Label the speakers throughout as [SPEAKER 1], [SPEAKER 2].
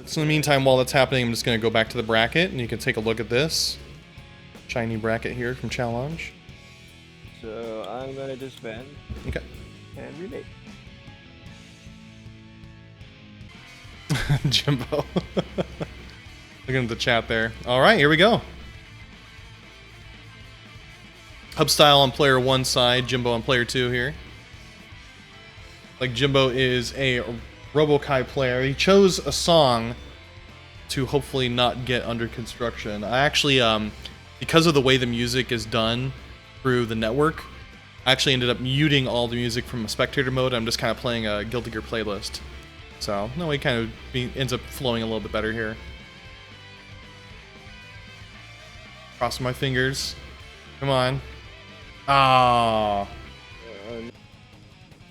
[SPEAKER 1] So in the meantime, while that's happening, I'm just going to go back to the bracket, and you can take a look at this shiny bracket here from Challenge.
[SPEAKER 2] So I'm going to disband.
[SPEAKER 1] Okay.
[SPEAKER 2] And remake.
[SPEAKER 1] Jimbo. Looking at the chat there. All right, here we go. Hubstyle on player 1 side, Jimbo on player 2 here. Like, Jimbo is a Robokai player. He chose a song to hopefully not get under construction. I actually, because of the way the music is done through the network, I actually ended up muting all the music from a spectator mode. I'm just kind of playing a Guilty Gear playlist. So, no, it kind of ends up flowing a little bit better here. Crossing my fingers. Come on. Ah.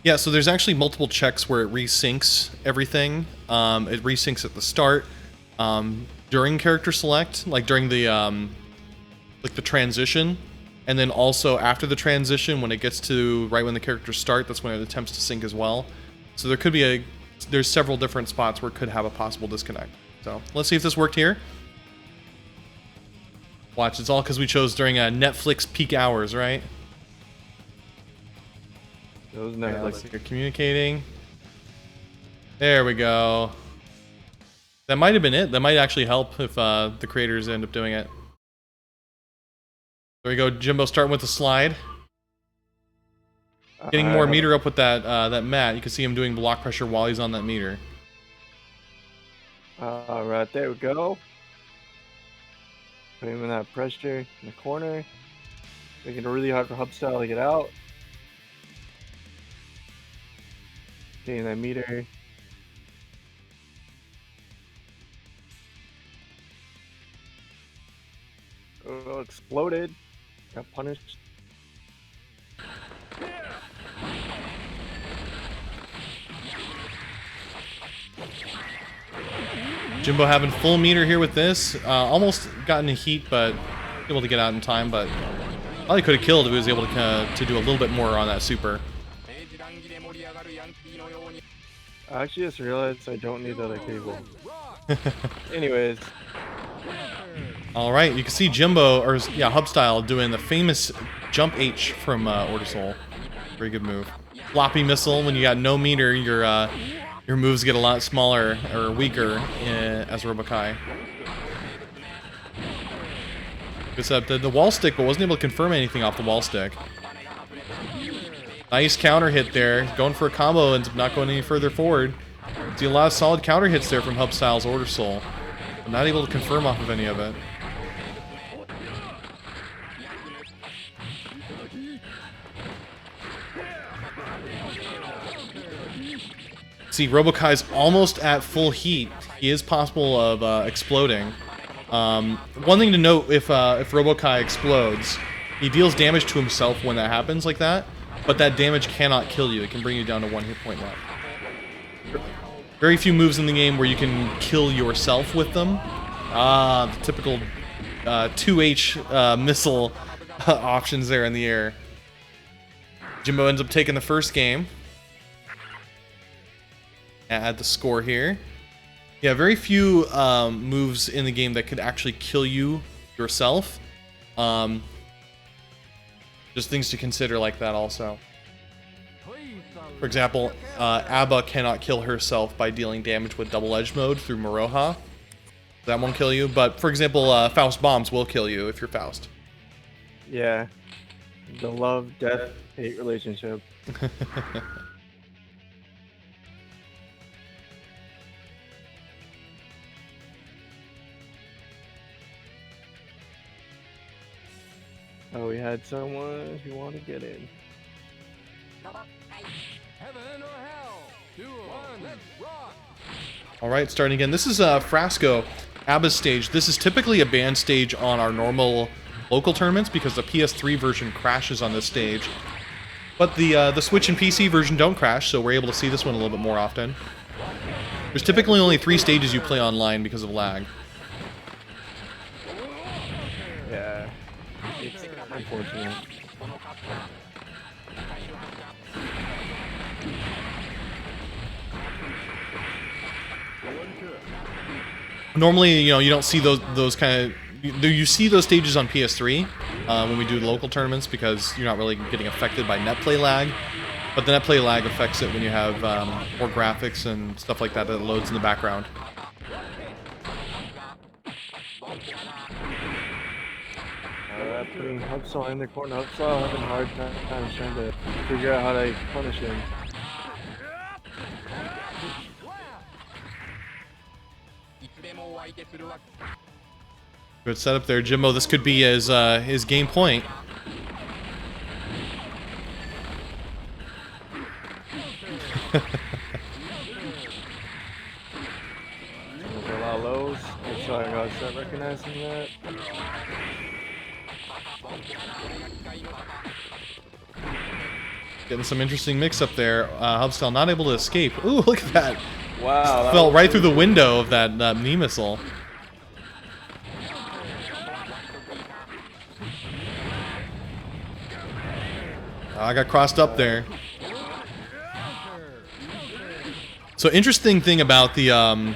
[SPEAKER 1] Yeah, so there's actually multiple checks where it resyncs everything. It resyncs at the start, during character select, like during the like the transition, and then also after the transition when it gets to right when the characters start. That's when it attempts to sync as well. So there could be there's several different spots where it could have a possible disconnect. So let's see if this worked here. Watch, it's all because we chose during Netflix peak hours, right?
[SPEAKER 2] Those Netflix.
[SPEAKER 1] Yeah, you're communicating. There we go. That might have been it. That might actually help if the creators end up doing it. There we go. Jimbo starting with the slide. Getting more meter up with that that mat. You can see him doing block pressure while he's on that meter.
[SPEAKER 2] Right, there we go. Put him in that pressure in the corner. Making it really hard for Hubstyle to get out. Getting that meter. Oh, exploded. Got punished.
[SPEAKER 1] Jimbo having full meter here with this. Almost gotten a heat, but able to get out in time. But probably could have killed if he was able to do a little bit more on that super.
[SPEAKER 2] I actually just realized I don't need the other cable. Anyways.
[SPEAKER 1] Alright, you can see Jimbo, or yeah, Hubstyle doing the famous jump H from Order Soul. Very good move. Floppy missile, when you got no meter, your moves get a lot smaller, or weaker, as Robokai. Except the wall stick, but wasn't able to confirm anything off the wall stick. Nice counter hit there. Going for a combo and not going any further forward. See a lot of solid counter hits there from Hubstyle's Order Soul. But not able to confirm off of any of it. See, Robokai's almost at full heat. He is possible of exploding. One thing to note, if Robokai explodes, he deals damage to himself when that happens like that. But that damage cannot kill you. It can bring you down to 1 hit point left. Very few moves in the game where you can kill yourself with them. The typical 2H missile options there in the air. Jimbo ends up taking the first game. Add the score here. Yeah, very few moves in the game that could actually kill you yourself. Just things to consider like that also. For example, ABBA cannot kill herself by dealing damage with double edge mode through Maroha. That won't kill you, but for example, Faust bombs will kill you if you're Faust.
[SPEAKER 2] Yeah. The love, death, hate relationship. Oh, we had someone who wanted to get in.
[SPEAKER 3] Heaven or hell? 2 1, let's rock!
[SPEAKER 1] Alright, starting again. This is Frasco, ABBA's stage. This is typically a banned stage on our normal local tournaments because the PS3 version crashes on this stage. But the Switch and PC version don't crash, so we're able to see this one a little bit more often. There's typically only 3 stages you play online because of lag.
[SPEAKER 2] Yeah. It's unfortunate.
[SPEAKER 1] Normally, you know, you don't see those kind of. You see those stages on PS3 when we do local tournaments because you're not really getting affected by net play lag. But the net play lag affects it when you have more graphics and stuff like that that loads in the background.
[SPEAKER 2] Putting Hubstyle in the corner. Hubstyle having a hard time trying to figure out how to punish him.
[SPEAKER 1] Good setup there, Jimbo. This could be his game point.
[SPEAKER 2] There's a lot of lows. So I gotta start recognizing that.
[SPEAKER 1] Getting some interesting mix up there. Hubstyle not able to escape. Ooh, look at that.
[SPEAKER 2] Wow. That
[SPEAKER 1] Fell right through the window of that knee missile. I got crossed up there. So interesting thing about the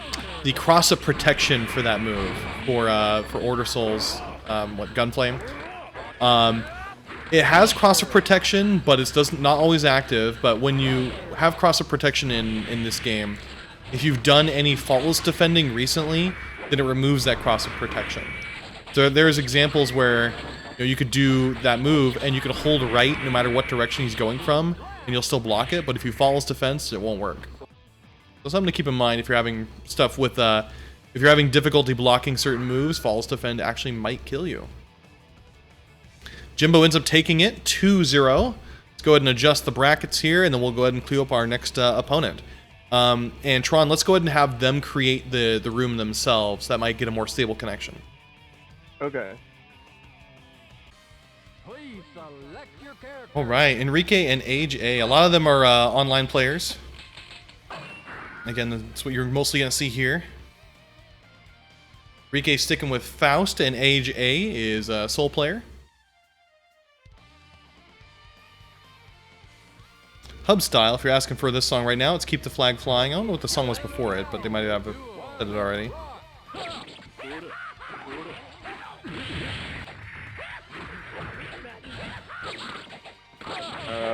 [SPEAKER 1] cross-up protection for that move for Order Souls, Gunflame. It has cross-up protection, but it's not always active. But when you have cross-up protection in this game, if you've done any faultless defending recently, then it removes that cross-up protection. So there's examples where you could do that move and you could hold right no matter what direction he's going from, and you'll still block it. But if you faultless defense, it won't work. So something to keep in mind if you're having stuff with, if you're having difficulty blocking certain moves, faultless defend actually might kill you. Jimbo ends up taking it 2-0. Let's go ahead and adjust the brackets here, and then we'll go ahead and clear up our next opponent. And Tron, let's go ahead and have them create the room themselves. That might get a more stable connection.
[SPEAKER 2] Okay.
[SPEAKER 3] Please select your character.
[SPEAKER 1] All right, Eenrriquee and AgeA. A lot of them are online players. Again, that's what you're mostly going to see here. Eenrriquee sticking with Faust, and AgeA is a sole player. Hubstyle, if you're asking for this song right now, it's Keep the Flag Flying. I don't know what the song was before it, but they might have said it already.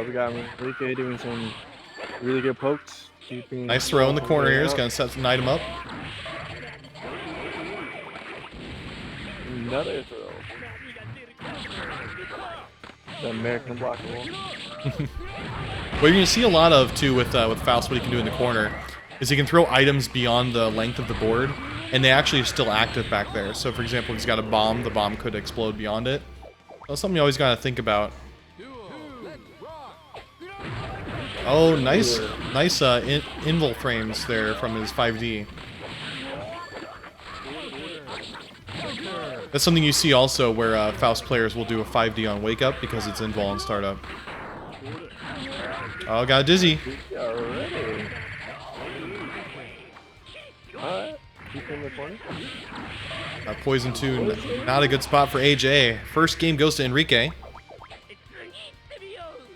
[SPEAKER 2] We got Eenrriquee doing some really good pokes.
[SPEAKER 1] Nice throw in the corner here. It's going to set an item up.
[SPEAKER 2] Another throw. The American blockable.
[SPEAKER 1] What you're going to see a lot of, too, with Faust, what he can do in the corner, is he can throw items beyond the length of the board, and they actually are still active back there. So, for example, if he's got a bomb, the bomb could explode beyond it. That's something you always got to think about. Oh, nice invul frames there from his 5D. That's something you see also where Faust players will do a 5D on Wake Up because it's invul and startup. Oh, got a dizzy.
[SPEAKER 2] Alright. Alright. Keep in the corner.
[SPEAKER 1] Poison 2, not a good spot for AgeA. First game goes to Eenrriquee.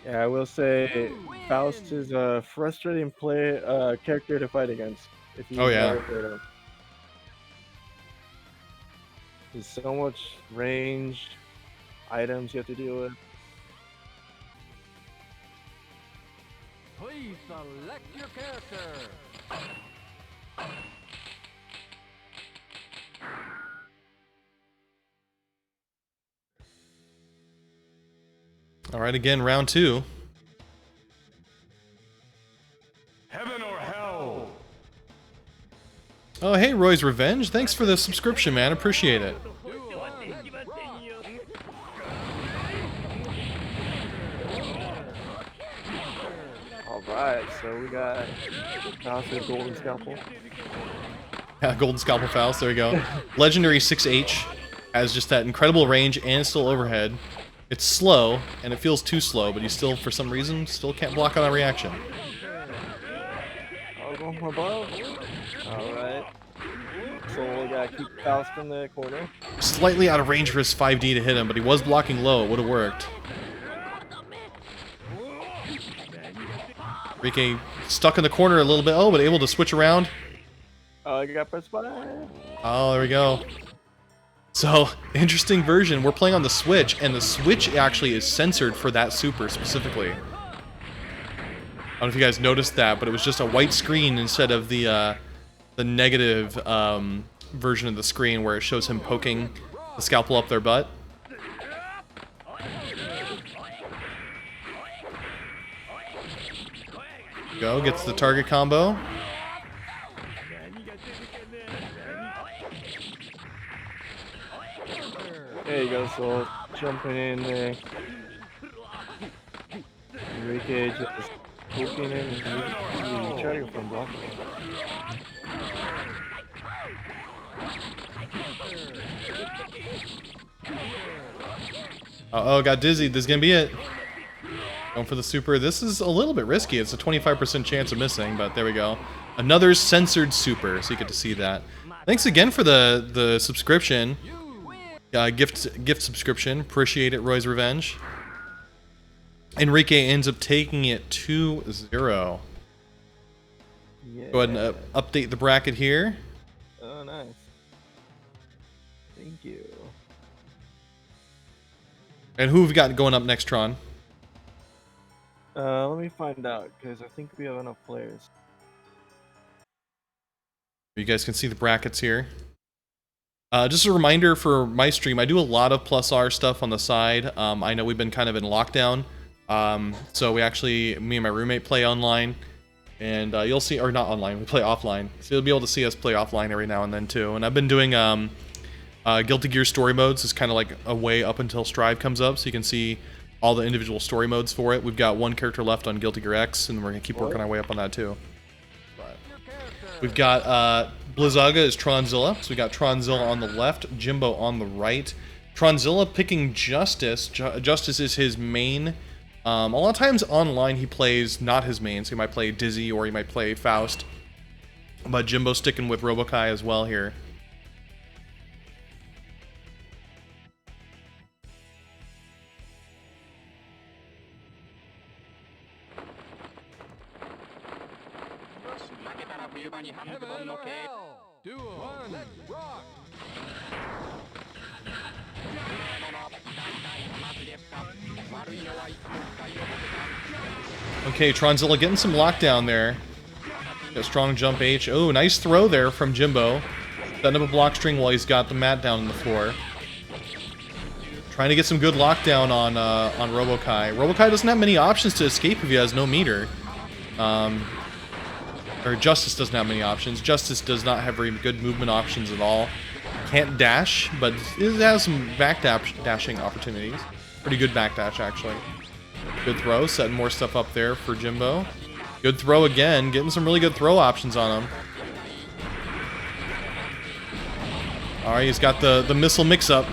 [SPEAKER 2] Yeah, I will say Faust is a frustrating character to fight against. If you never played him. There's so much range, items you have to deal with.
[SPEAKER 3] Please select your character.
[SPEAKER 1] All right, again, round 2.
[SPEAKER 4] Heaven or hell?
[SPEAKER 1] Oh, hey, Roy's Revenge. Thanks for the subscription, man. Appreciate it.
[SPEAKER 2] Alright, so we got Faust with Golden Scalpel.
[SPEAKER 1] Yeah, Golden Scalpel Faust. There we go. Legendary 6H has just that incredible range and still overhead. It's slow, and it feels too slow, but you still, for some reason, still can't block on that reaction.
[SPEAKER 2] Oh, going for above. Alright. So we gotta keep Faust in the corner.
[SPEAKER 1] Slightly out of range for his 5D to hit him, but he was blocking low. It would have worked. Eenrriquee stuck in the corner a little bit. Oh, but able to switch around.
[SPEAKER 2] Oh, I got pressed by.
[SPEAKER 1] Oh, there we go. So, interesting version. We're playing on the Switch, and the Switch actually is censored for that super specifically. I don't know if you guys noticed that, but it was just a white screen instead of the negative version of the screen where it shows him poking the scalpel up their butt. Go, gets the target combo.
[SPEAKER 2] There you go, so jumping in there. Eenrriquee just poking in and trying to go from blocking.
[SPEAKER 1] Uh-oh, got dizzy. This is gonna be it. Going for the super. This is a little bit risky. It's a 25% chance of missing, but there we go. Another censored super, so you get to see that. Thanks again for the subscription. Gift subscription. Appreciate it, Roy's Revenge. Eenrriquee ends up taking it 2-0.
[SPEAKER 2] Yeah.
[SPEAKER 1] Go ahead and update the bracket here.
[SPEAKER 2] Oh, nice. Thank you.
[SPEAKER 1] And who have we got going up next, Tron?
[SPEAKER 2] Let me find out, because I think we have enough players.
[SPEAKER 1] You guys can see the brackets here. Just a reminder for my stream, I do a lot of plus R stuff on the side. I know we've been kind of in lockdown. So me and my roommate play online. And you'll see, or not online, we play offline. So you'll be able to see us play offline every now and then too. And I've been doing Guilty Gear story modes. It's kind of like a way up until Strive comes up, so you can see all the individual story modes for it. We've got one character left on Guilty Gear X, and we're going to keep working our way up on that too. We've got Blizzaga is Tronzilla, so we got Tronzilla on the left, Jimbo on the right. Tronzilla picking Justice. Justice is his main. A lot of times online he plays not his main, so he might play Dizzy or he might play Faust. But Jimbo sticking with Robokai as well here.
[SPEAKER 3] Heaven or hell. Duel. One. Rock.
[SPEAKER 1] Okay, Tronzilla getting some lockdown there. Got strong jump H. Oh, nice throw there from Jimbo. Setting up a block string while he's got the mat down on the floor. Trying to get some good lockdown on Robokai. Robokai doesn't have many options to escape if he has no meter. Or Justice doesn't have many options. Justice does not have very good movement options at all. Can't dash, but it has some back dashing opportunities. Pretty good backdash, actually. Good throw, setting more stuff up there for Jimbo. Good throw again, getting some really good throw options on him. Alright, he's got the missile mix-up.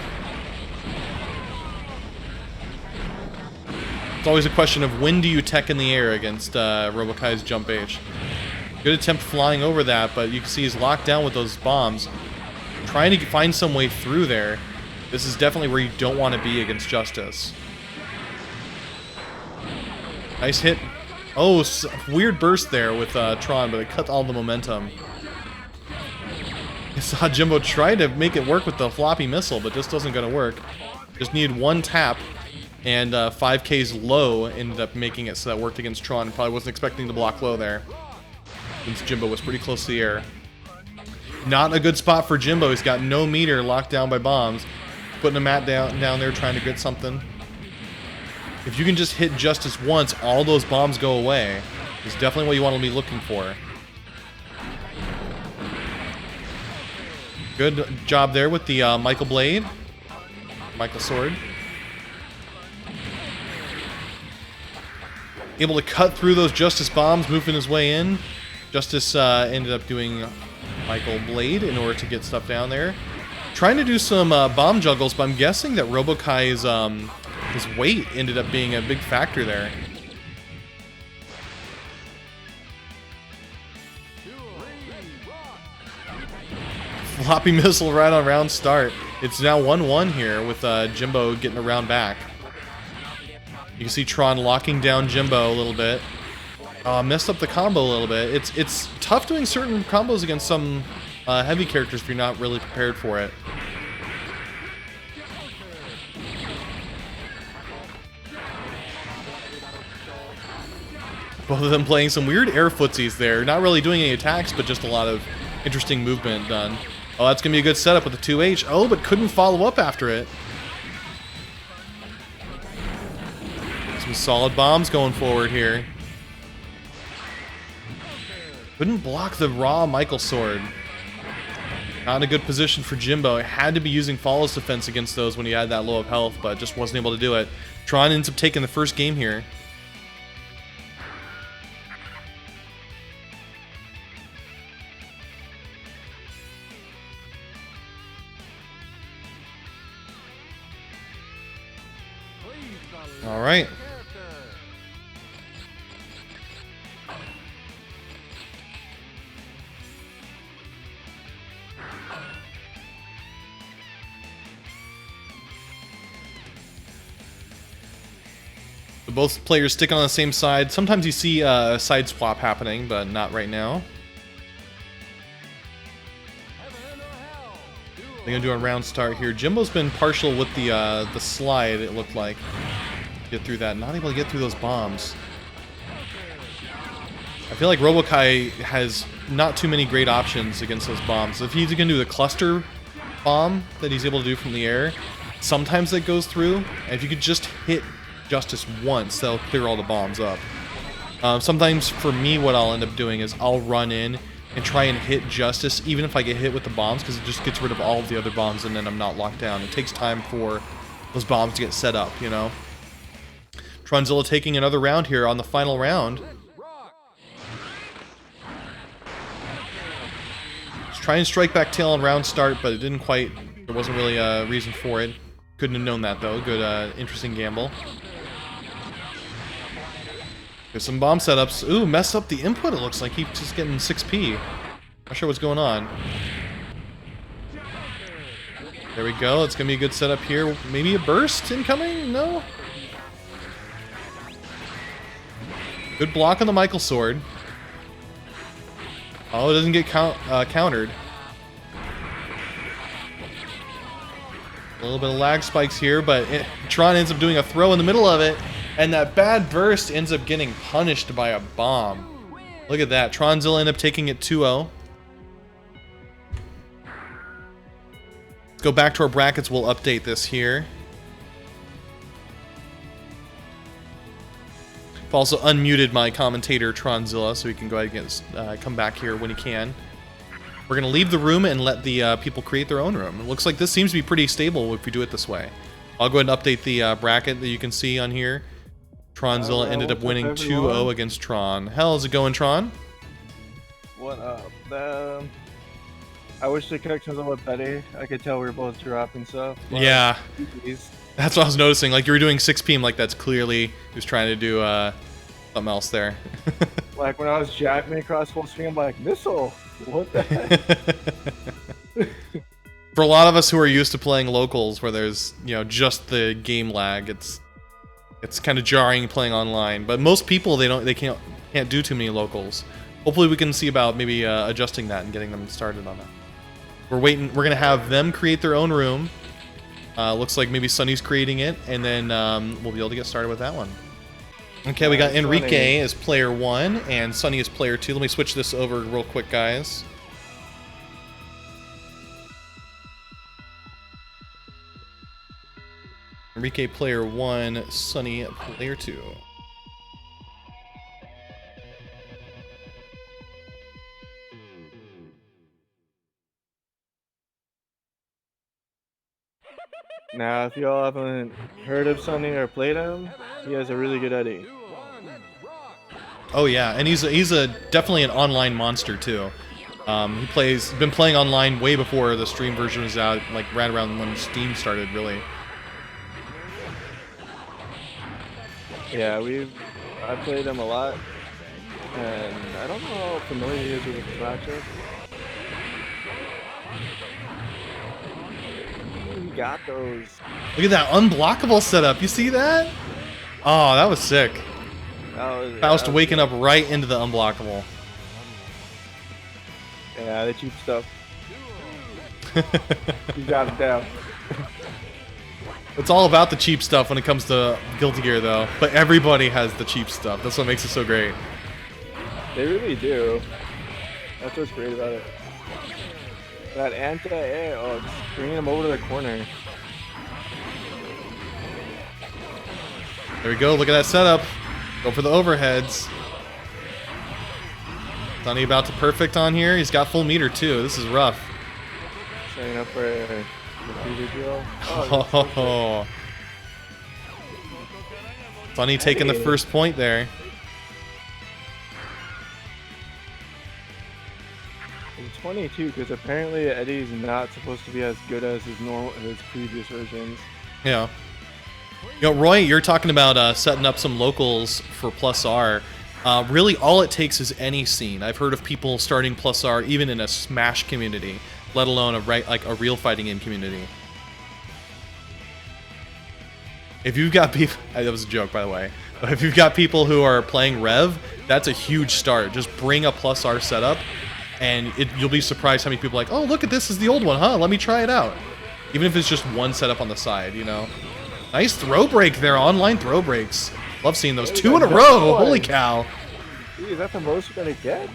[SPEAKER 1] It's always a question of when do you tech in the air against Robokai's jump H. Good attempt flying over that, but you can see he's locked down with those bombs. Trying to find some way through there. This is definitely where you don't want to be against Justice. Nice hit. Oh, weird burst there with Tron, but it cut all the momentum. I saw Jimbo try to make it work with the floppy missile, but just doesn't going to work. Just needed one tap, and 5K's low ended up making it so that worked against Tron. Probably wasn't expecting to block low there, since Jimbo was pretty close to the air. Not a good spot for Jimbo. He's got no meter, locked down by bombs. Putting a mat down there, trying to get something. If you can just hit Justice once, all those bombs go away. It's definitely what you want to be looking for. Good job there with the Michael Blade. Michael Sword. Able to cut through those Justice bombs, moving his way in. Justice ended up doing Michael Blade in order to get stuff down there. Trying to do some bomb juggles, but I'm guessing that Robokai's his weight ended up being a big factor there. Floppy missile right on round start. It's now 1-1 here with Jimbo getting a round back. You can see Tron locking down Jimbo a little bit. Messed up the combo a little bit. It's tough doing certain combos against some heavy characters if you're not really prepared for it. Both of them playing some weird air footsies there. Not really doing any attacks, but just a lot of interesting movement done. Oh, that's going to be a good setup with the 2H. Oh, but couldn't follow up after it. Some solid bombs going forward here. Couldn't block the raw Michael sword. Not in a good position for Jimbo. Had to be using Flawless defense against those when he had that low of health, but just wasn't able to do it. Tron ends up taking the first game here. All right. So both players stick on the same side. Sometimes you see a side swap happening, but not right now. They're gonna do a round start here. Jimbo's been partial with the slide. It looked like get through that. Not able to get through those bombs. I feel like Robokai has not too many great options against those bombs. If he's gonna do the cluster bomb that he's able to do from the air, sometimes that goes through. And if you could just hit Justice once, that'll clear all the bombs up. Sometimes for me, what I'll end up doing is I'll run in and try and hit Justice, even if I get hit with the bombs, because it just gets rid of all of the other bombs and then I'm not locked down. It takes time for those bombs to get set up, you know? Tronzilla taking another round here on the final round. Just try and strike back tail on round start, but it didn't quite. There wasn't really a reason for it. Couldn't have known that though. Good, interesting gamble. There's some bomb setups. Ooh, messed up the input. It looks like he's just getting 6p. Not sure what's going on. There we go. It's gonna be a good setup here. Maybe a burst incoming? No. Good block on the Michael sword. Oh, it doesn't get countered. A little bit of lag spikes here, but Tron ends up doing a throw in the middle of it, and that bad burst ends up getting punished by a bomb. Look at that. Tronzilla ended up taking it 2-0. Let's go back to our brackets. We'll update this here. I've also unmuted my commentator, Tronzilla, so he can go ahead and come back here when he can. We're going to leave the room and let the people create their own room. It looks like this seems to be pretty stable if we do it this way. I'll go ahead and update the bracket that you can see on here. Tronzilla ended up winning 2-0 against Tron. How's it going, Tron?
[SPEAKER 2] What up? I wish the connections were a little better. I could tell we were both dropping stuff.
[SPEAKER 1] Yeah. That's what I was noticing. Like, you were doing 6p. I'm like, that's clearly he was trying to do something else there.
[SPEAKER 2] Like, when I was jacking across full screen, I'm like, missile! What the heck?
[SPEAKER 1] For a lot of us who are used to playing locals where there's, you know, just the game lag, it's kind of jarring playing online. But most people, they can't do too many locals. Hopefully we can see about maybe adjusting that and getting them started on that. We're going to have them create their own room. Looks like maybe Sonny's creating it, and then we'll be able to get started with that one. Okay, we got Eenrriquee as player 1, and Sonny as player 2. Let me switch this over real quick, guys. Eenrriquee player 1, Sonny player 2.
[SPEAKER 2] Now, if y'all haven't heard of Sonny or played him, he has a really good edit.
[SPEAKER 1] Oh yeah, and he's definitely an online monster too. Been playing online way before the stream version was out, like right around when Steam started, really.
[SPEAKER 2] Yeah, I played him a lot, and I don't know how familiar he is with the matchup. He got those.
[SPEAKER 1] Look at that unblockable setup. You see that? Oh, that was sick. Faust waking up right into the unblockable.
[SPEAKER 2] Yeah, the cheap stuff. You got it down.
[SPEAKER 1] It's all about the cheap stuff when it comes to Guilty Gear, though. But everybody has the cheap stuff. That's what makes it so great.
[SPEAKER 2] They really do. That's what's great about it. That anti-air, oh, just bringing him over to the corner.
[SPEAKER 1] There we go. Look at that setup. Go for the overheads. Sonny about to perfect on here. He's got full meter, too. This is rough.
[SPEAKER 2] Setting up for the previous drill.
[SPEAKER 1] Oh. Sonny taking the first point there.
[SPEAKER 2] It's funny too, because apparently Eddie's not supposed to be as good as his previous versions.
[SPEAKER 1] Yeah. You know, Roy, you're talking about setting up some locals for Plus R. Really, all it takes is any scene. I've heard of people starting Plus R even in a Smash community, let alone a real fighting game community. If you've got people, that was a joke, by the way. But if you've got people who are playing Rev, that's a huge start. Just bring a Plus R setup, and you'll be surprised how many people are like, oh, look at this is the old one, huh? Let me try it out. Even if it's just one setup on the side, you know. Nice throw break there, online throw breaks. Love seeing those 2 in a row. Holy cow.
[SPEAKER 2] Gee, is that the most you're gonna get?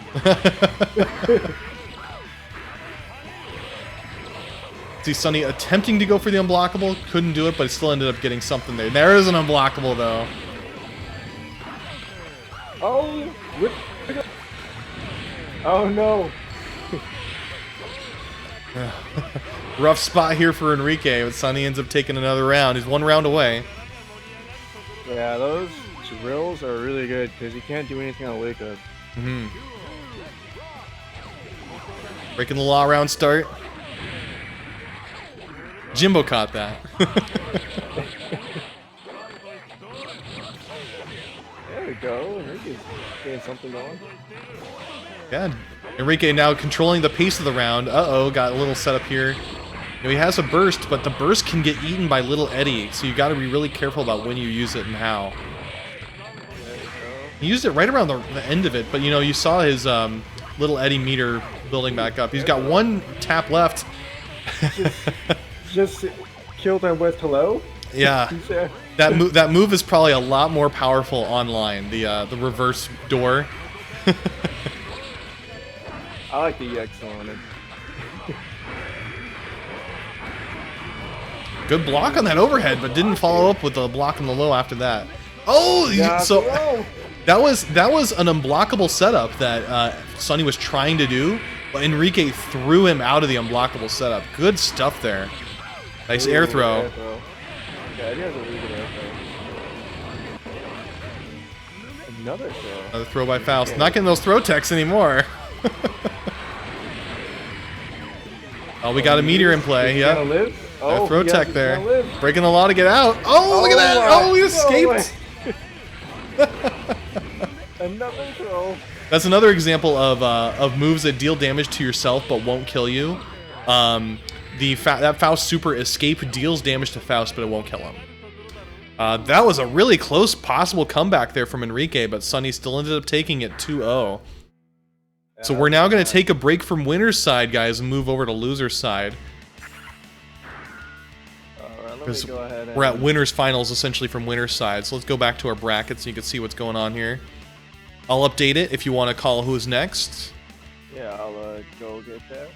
[SPEAKER 1] See Sonny attempting to go for the unblockable, couldn't do it, but still ended up getting something there. There is an unblockable though.
[SPEAKER 2] Oh, whip. Oh no.
[SPEAKER 1] Rough spot here for Eenrriquee, but Sonny ends up taking another round. He's 1 round away.
[SPEAKER 2] Yeah, those drills are really good because you can't do anything on wake up.
[SPEAKER 1] Breaking the law round start. Jimbo caught that.
[SPEAKER 2] There we go. Eenrriquee's getting something going.
[SPEAKER 1] Yeah, Eenrriquee now controlling the pace of the round. Uh-oh, got a little setup here. You know, he has a burst, but the burst can get eaten by Little Eddie, so you got to be really careful about when you use it and how. He used it right around the end of it, but you know, you saw his Little Eddie meter building back up. He's got 1 tap left.
[SPEAKER 2] Just killed him with hello.
[SPEAKER 1] Yeah, that move is probably a lot more powerful online. The reverse door.
[SPEAKER 2] I like the EX on it.
[SPEAKER 1] Good block on that overhead, but didn't follow up with the block on the low after that. Oh,
[SPEAKER 2] Yeah,
[SPEAKER 1] so
[SPEAKER 2] bro.
[SPEAKER 1] that was an unblockable setup that Sonny was trying to do, but Eenrriquee threw him out of the unblockable setup. Good stuff there. Nice air throw.
[SPEAKER 2] Yeah, he has a really good air throw. Another throw.
[SPEAKER 1] Another throw by Faust. Not getting those throw techs anymore. Oh, we got a meteor in play. Yeah.
[SPEAKER 2] Oh,
[SPEAKER 1] throw tech there. Breaking the law to get out. Oh, look at that. Oh, he escaped.
[SPEAKER 2] Another throw.
[SPEAKER 1] That's another example of moves that deal damage to yourself but won't kill you. That Faust super escape deals damage to Faust, but it won't kill him. That was a really close possible comeback there from Eenrriquee, but Sonny still ended up taking it 2-0. So we're now going to take a break from winner's side, guys, and move over to loser's side. Because we're at winner's finals, essentially, from winner's side. So let's go back to our brackets so you can see what's going on here. I'll update it if you want to call who's next.
[SPEAKER 2] Yeah, I'll go get that.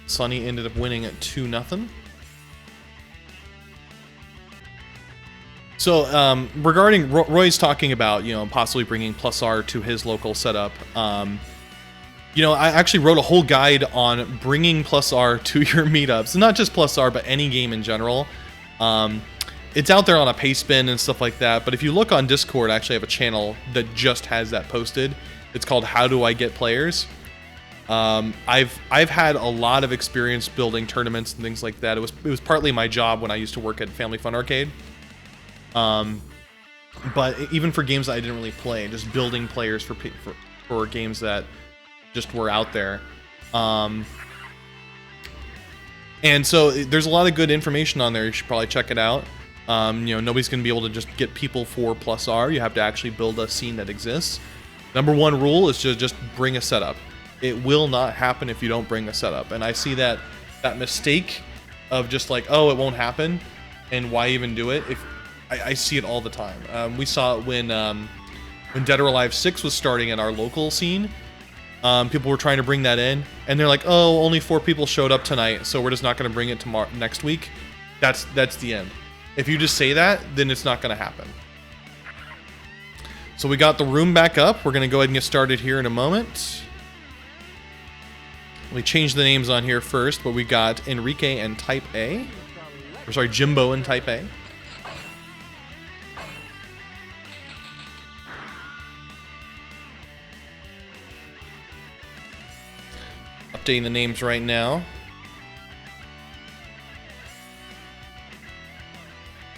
[SPEAKER 1] Sonny ended up winning at 2-0. So, regarding Roy's talking about, you know, possibly bringing Plus R to his local setup. You know, I actually wrote a whole guide on bringing Plus R to your meetups. Not just Plus R, but any game in general. It's out there on a Pastebin and stuff like that. But if you look on Discord, I actually have a channel that just has that posted. It's called How Do I Get Players? I've had a lot of experience building tournaments and things like that. It was partly my job when I used to work at Family Fun Arcade. But even for games that I didn't really play, just building players for games that just were out there. And so there's a lot of good information on there. You should probably check it out. You know, nobody's going to be able to just get people for Plus R. You have to actually build a scene that exists. Number 1 rule is to just bring a setup. It will not happen if you don't bring a setup. And I see that that mistake of just like, oh, it won't happen, and why even do it? If I see it all the time. We saw it when Dead or Alive 6 was starting in our local scene. People were trying to bring that in, and they're like, oh, only 4 people showed up tonight, so we're just not going to bring it tomorrow next week. That's the end. If you just say that, then it's not going to happen. So we got the room back up. We're going to go ahead and get started here in a moment. We changed the names on here first, but we got Eenrriquee and Type A. Or sorry, Jimbo and Type A. Updating the names right now.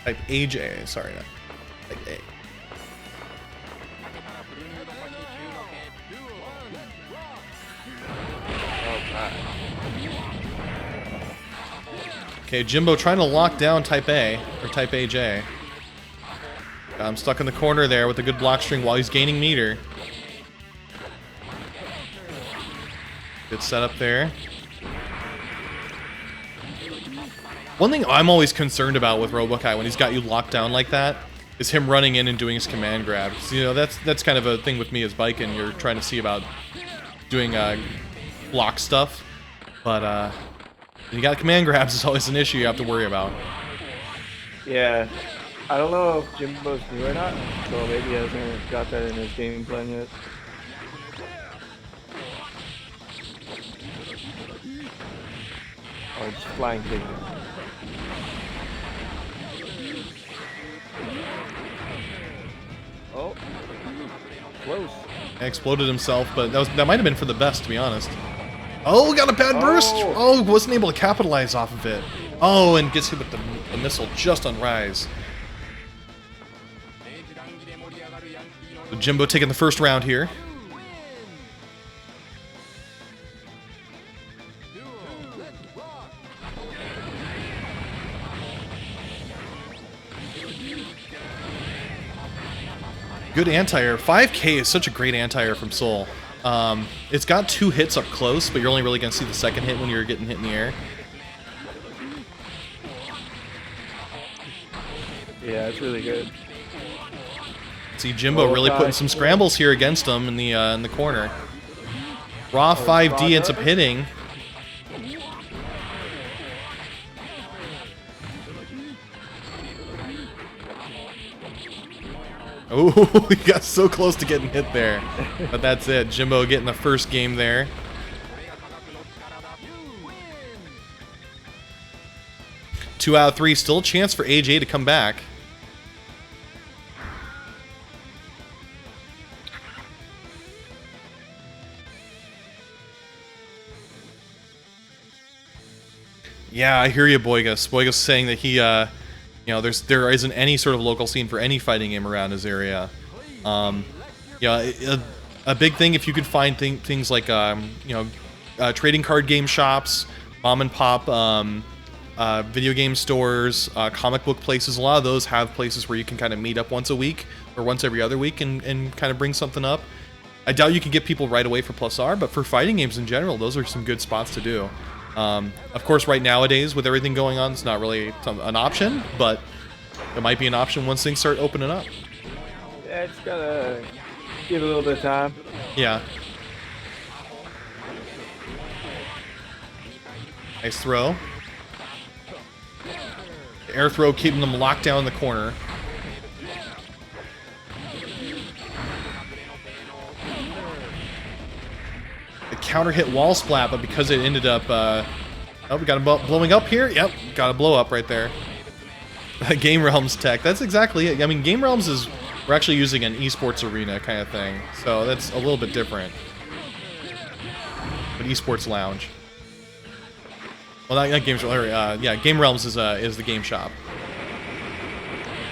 [SPEAKER 1] Type AgeA, sorry, not Type A. Okay, Jimbo trying to lock down Type A, or Type AgeA. I'm stuck in the corner there with a good block string while he's gaining meter. Good setup there. One thing I'm always concerned about with Robokai when he's got you locked down like that is him running in and doing his command grabs. You know, that's kind of a thing with me as Biken. You're trying to see about doing block stuff, but when you got command grabs, it's always an issue you have to worry about.
[SPEAKER 2] Yeah. I don't know if Jimbo's new or not, so maybe he hasn't got that in his game plan yet. Or just flying kick. Oh, close.
[SPEAKER 1] Exploded himself, but that might have been for the best, to be honest. Oh, got a bad burst! Oh, wasn't able to capitalize off of it. Oh, and gets hit with the missile just on rise. So Jimbo taking the first round here. Good anti-air. 5K is such a great anti-air from Soul. It's got 2 hits up close, but you're only really going to see the second hit when you're getting hit in the air.
[SPEAKER 2] Yeah, it's really good.
[SPEAKER 1] See Jimbo really putting some scrambles here against him in the corner. Raw 5D ends up hitting. Oh, he got so close to getting hit there. But that's it. Jimbo getting the first game there. Two out of 3. Still a chance for AgeA to come back. Yeah, I hear you, Boygus. Boygus saying that he, you know, there isn't any sort of local scene for any fighting game around his area. Yeah, a big thing if you could find things like, you know, trading card game shops, mom and pop video game stores, comic book places. A lot of those have places where you can kind of meet up once a week or once every other week and kind of bring something up. I doubt you can get people right away for Plus R, but for fighting games in general, those are some good spots to do. Of course, right nowadays, with everything going on, it's not really an option, but it might be an option once things start opening up.
[SPEAKER 2] Yeah, it's gotta give it a little bit of time.
[SPEAKER 1] Yeah. Nice throw. Air throw keeping them locked down in the corner. The counter hit wall splat, but because it ended up, oh, we got him blowing up here. Yep, got a blow up right there. Game Realms tech. That's exactly it. I mean, Game Realms is, we're actually using an esports arena kind of thing, so that's a little bit different. But esports lounge. Well, not Games. Yeah, Game Realms is the game shop.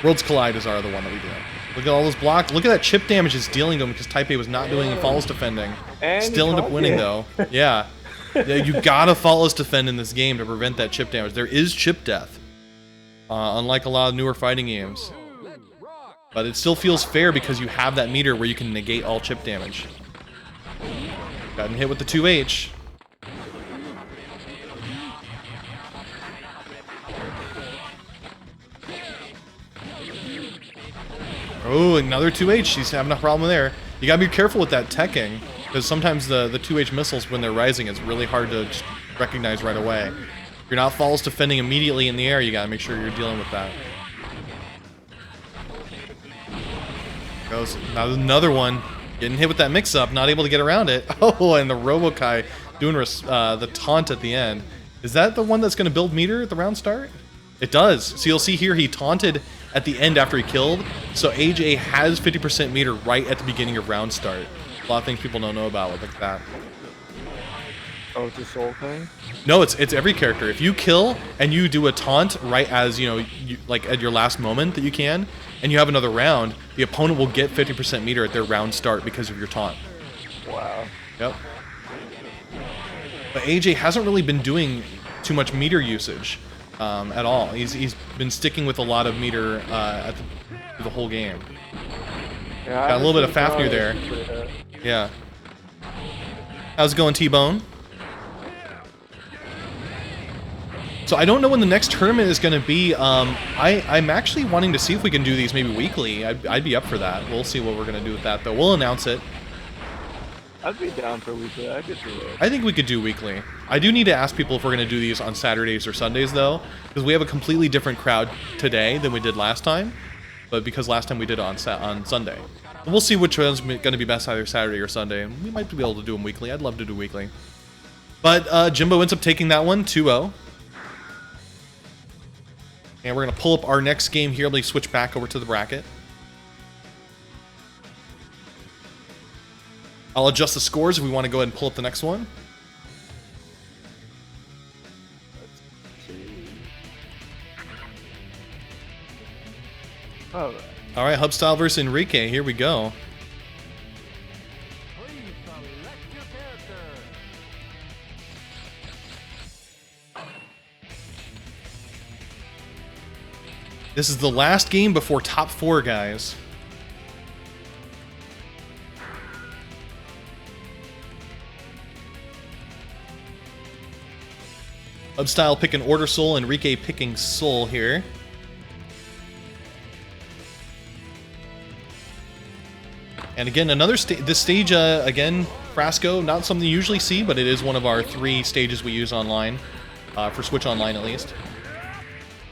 [SPEAKER 1] Worlds Collide is our other one that we do. Look at all those blocks. Look at that chip damage it's dealing to him because Type A was not doing Faultless defending.
[SPEAKER 2] And
[SPEAKER 1] still end up winning though. Yeah. Yeah, you gotta Faultless defend in this game to prevent that chip damage. There is chip death, unlike a lot of newer fighting games. But it still feels fair because you have that meter where you can negate all chip damage. Gotten hit with the 2H. Oh, another 2H. She's having a problem there. You gotta be careful with that teching, because sometimes the 2H missiles, when they're rising, it's really hard to just recognize right away. If you're not false defending immediately in the air, you gotta make sure you're dealing with that. Goes another one. Getting hit with that mix-up, not able to get around it. Oh, and the Robokai doing the taunt at the end. Is that the one that's going to build meter at the round start? It does. So you'll see here he taunted at the end after he killed. So AgeA has 50% meter right at the beginning of round start. A lot of things people don't know about like that.
[SPEAKER 2] Oh, it's a soul thing?
[SPEAKER 1] No, it's every character. If you kill and you do a taunt right as, you know, like at your last moment that you can, and you have another round, the opponent will get 50% meter at their round start because of your taunt.
[SPEAKER 2] Wow.
[SPEAKER 1] Yep. But AJ hasn't really been doing too much meter usage at all. He's been sticking with a lot of meter through the whole game.
[SPEAKER 2] Yeah,
[SPEAKER 1] got a little bit of Fafnir there. Yeah. How's it going, T-Bone? So I don't know when the next tournament is going to be. I'm actually wanting to see if we can do these maybe weekly. I'd be up for that. We'll see what we're going to do with that, though. We'll announce it.
[SPEAKER 2] I'd be down for weekly. I could do it.
[SPEAKER 1] I think we could do weekly. I do need to ask people if we're going to do these on Saturdays or Sundays, though, because we have a completely different crowd today than we did last time. But because last time we did it on Sunday. We'll see which one's going to be best, either Saturday or Sunday. We might be able to do them weekly. I'd love to do weekly. But Jimbo ends up taking that one, 2-0. And we're going to pull up our next game here. Let me switch back over to the bracket. I'll adjust the scores if we want to go ahead and pull up the next one.
[SPEAKER 2] Oh.
[SPEAKER 1] All right, Hubstyle versus Eenrriquee. Here we go.
[SPEAKER 3] Please select your character.
[SPEAKER 1] This is the last game before top 4, guys. Hubstyle picking Order Soul, and Eenrriquee picking Soul here. And again, another this stage, again, Frasco, not something you usually see, but it is one of our 3 stages we use online, for Switch Online at least.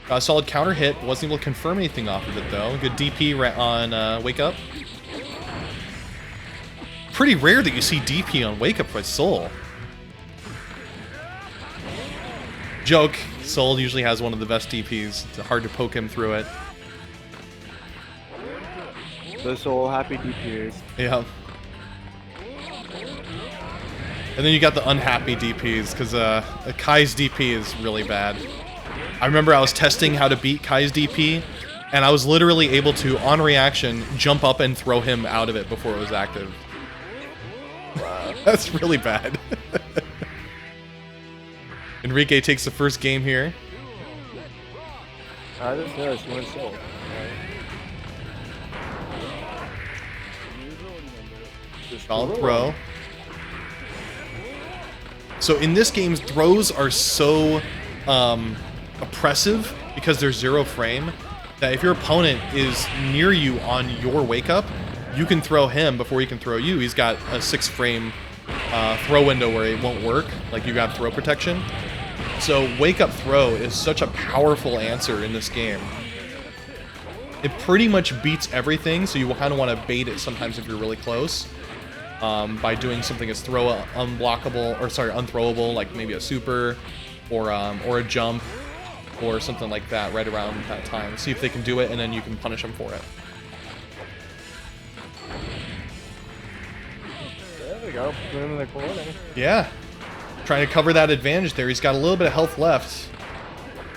[SPEAKER 1] Got a solid counter hit, wasn't able to confirm anything off of it though. Good DP on Wake Up. Pretty rare that you see DP on Wake Up with Soul. Joke, Soul usually has one of the best DPs. It's hard to poke him through it.
[SPEAKER 2] The soul happy DPs.
[SPEAKER 1] Yeah. And then you got the unhappy DPs, because Kai's DP is really bad. I remember I was testing how to beat Kai's DP, and I was literally able to, on reaction, jump up and throw him out of it before it was active.
[SPEAKER 2] Wow.
[SPEAKER 1] That's really bad. Eenrriquee takes the first game here.
[SPEAKER 2] I just noticed one soul.
[SPEAKER 1] Solid throw. So in this game, throws are so oppressive because there's 0 frame that if your opponent is near you on your wake up, you can throw him before he can throw you. He's got a 6 frame throw window where it won't work, like you got throw protection. So wake up throw is such a powerful answer in this game. It pretty much beats everything, so you kind of want to bait it sometimes if you're really close. By doing something as unthrowable, like maybe a super, or a jump, or something like that right around that time. See if they can do it, and then you can punish them for it.
[SPEAKER 2] There we go. Put him in the corner.
[SPEAKER 1] Yeah. Trying to cover that advantage there. He's got a little bit of health left.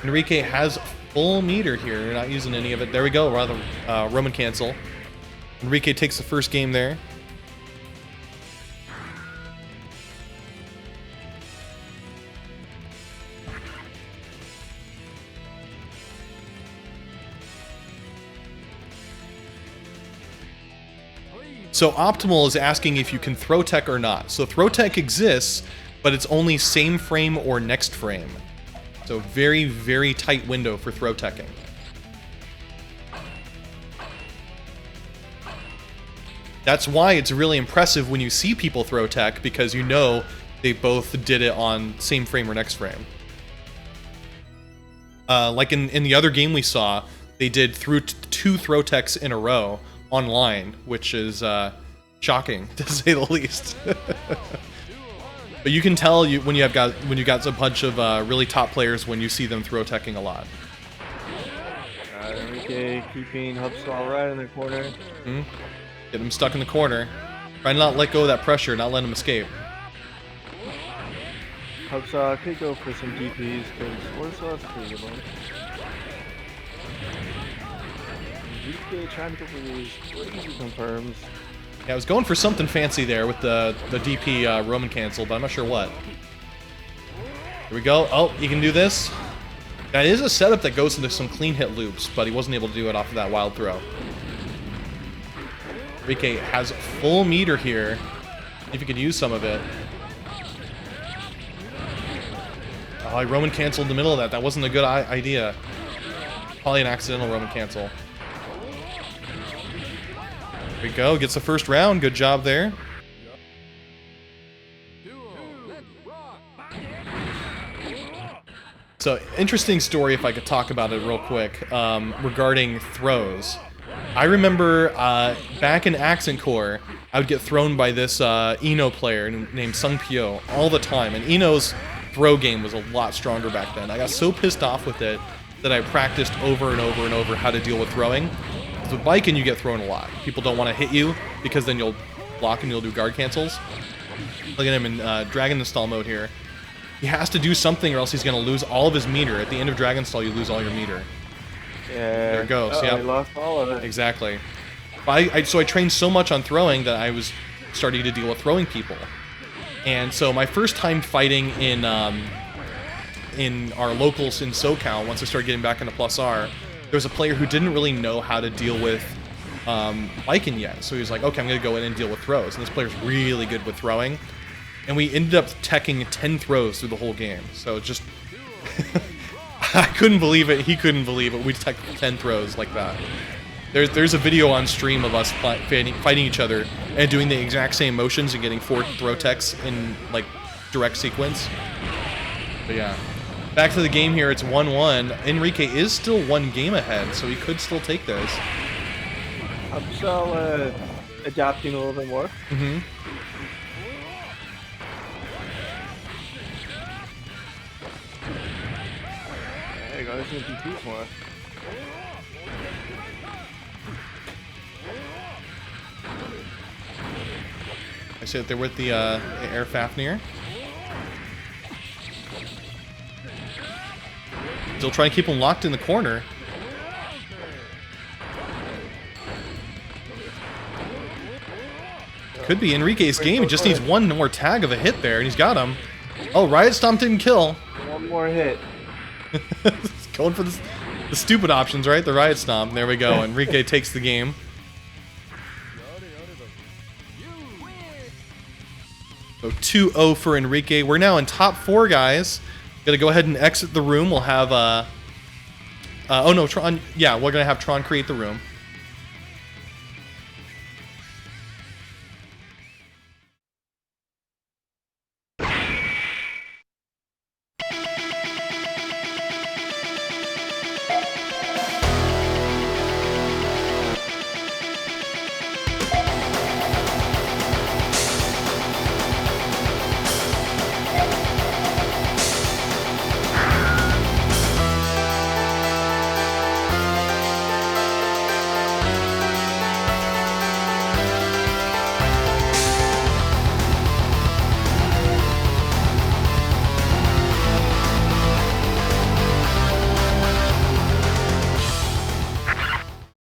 [SPEAKER 1] Eenrriquee has full meter here. You're not using any of it. There we go. Rather, Roman cancel. Eenrriquee takes the first game there. So Optimal is asking if you can throw tech or not. So throw tech exists, but it's only same frame or next frame. So very, very tight window for throw teching. That's why it's really impressive when you see people throw tech, because you know they both did it on same frame or next frame. Like in the other game we saw, they did two throw techs in a row online, which is shocking to say the least. But you can tell when you got a bunch of really top players when you see them throw teching a lot.
[SPEAKER 2] Eenrriquee keeping Hubstyle right in the corner.
[SPEAKER 1] Get him stuck in the corner. Try to not let go of that pressure, not let him escape.
[SPEAKER 2] Hubstyle could go for some DPs because Warsaw is pretty good. Eenrriquee trying to go for these crazy confirms.
[SPEAKER 1] Yeah, I was going for something fancy there with the DP Roman cancel, but I'm not sure what. Here we go. Oh, he can do this. That is a setup that goes into some clean hit loops, but he wasn't able to do it off of that wild throw. Eenrriquee has full meter here. If he could use some of it. Oh, he Roman canceled in the middle of that. That wasn't a good idea. Probably an accidental Roman cancel. There we go. Gets the first round. Good job there. So, interesting story if I could talk about it real quick regarding throws. I remember back in Accent Core, I would get thrown by this Eno player named Sung Pyo all the time. And Eno's throw game was a lot stronger back then. I got so pissed off with it that I practiced over and over and over how to deal with throwing. Because with biking, you get thrown a lot. People don't want to hit you because then you'll block and you'll do guard cancels. Look at him in Dragon Install mode here. He has to do something or else he's going to lose all of his meter. At the end of Dragon Install, you lose all your meter.
[SPEAKER 2] Yeah.
[SPEAKER 1] There it goes.
[SPEAKER 2] Yeah. Lost all of it.
[SPEAKER 1] Exactly. So I trained so much on throwing that I was starting to deal with throwing people. And so my first time fighting in our locals in SoCal, once I started getting back into Plus R, there was a player who didn't really know how to deal with biking yet. So he was like, okay, I'm going to go in and deal with throws. And this player's really good with throwing. And we ended up teching 10 throws through the whole game. So it's just... I couldn't believe it. He couldn't believe it. We teched 10 throws like that. There's a video on stream of us fighting each other and doing the exact same motions and getting 4 throw techs in like direct sequence. But yeah. Back to the game here. It's 1-1. Eenrriquee is still 1 game ahead, so he could still take this.
[SPEAKER 2] Hubstyle adapting a little bit more.
[SPEAKER 1] Mm-hmm.
[SPEAKER 2] There you go. There's some DPs more.
[SPEAKER 1] I see that they're with the Air Fafnir. Still trying to keep him locked in the corner. Could be Eenrriquee's game. He just needs one more tag of a hit there, and he's got him. Oh, Riot Stomp didn't kill.
[SPEAKER 2] One more hit.
[SPEAKER 1] Going for the stupid options, right? The Riot Stomp. There we go. Eenrriquee takes the game. So 2-0 for Eenrriquee. We're now in top 4, guys. Gonna go ahead and exit the room. We'll have oh no, Tron. Yeah, we're gonna have Tron create the room.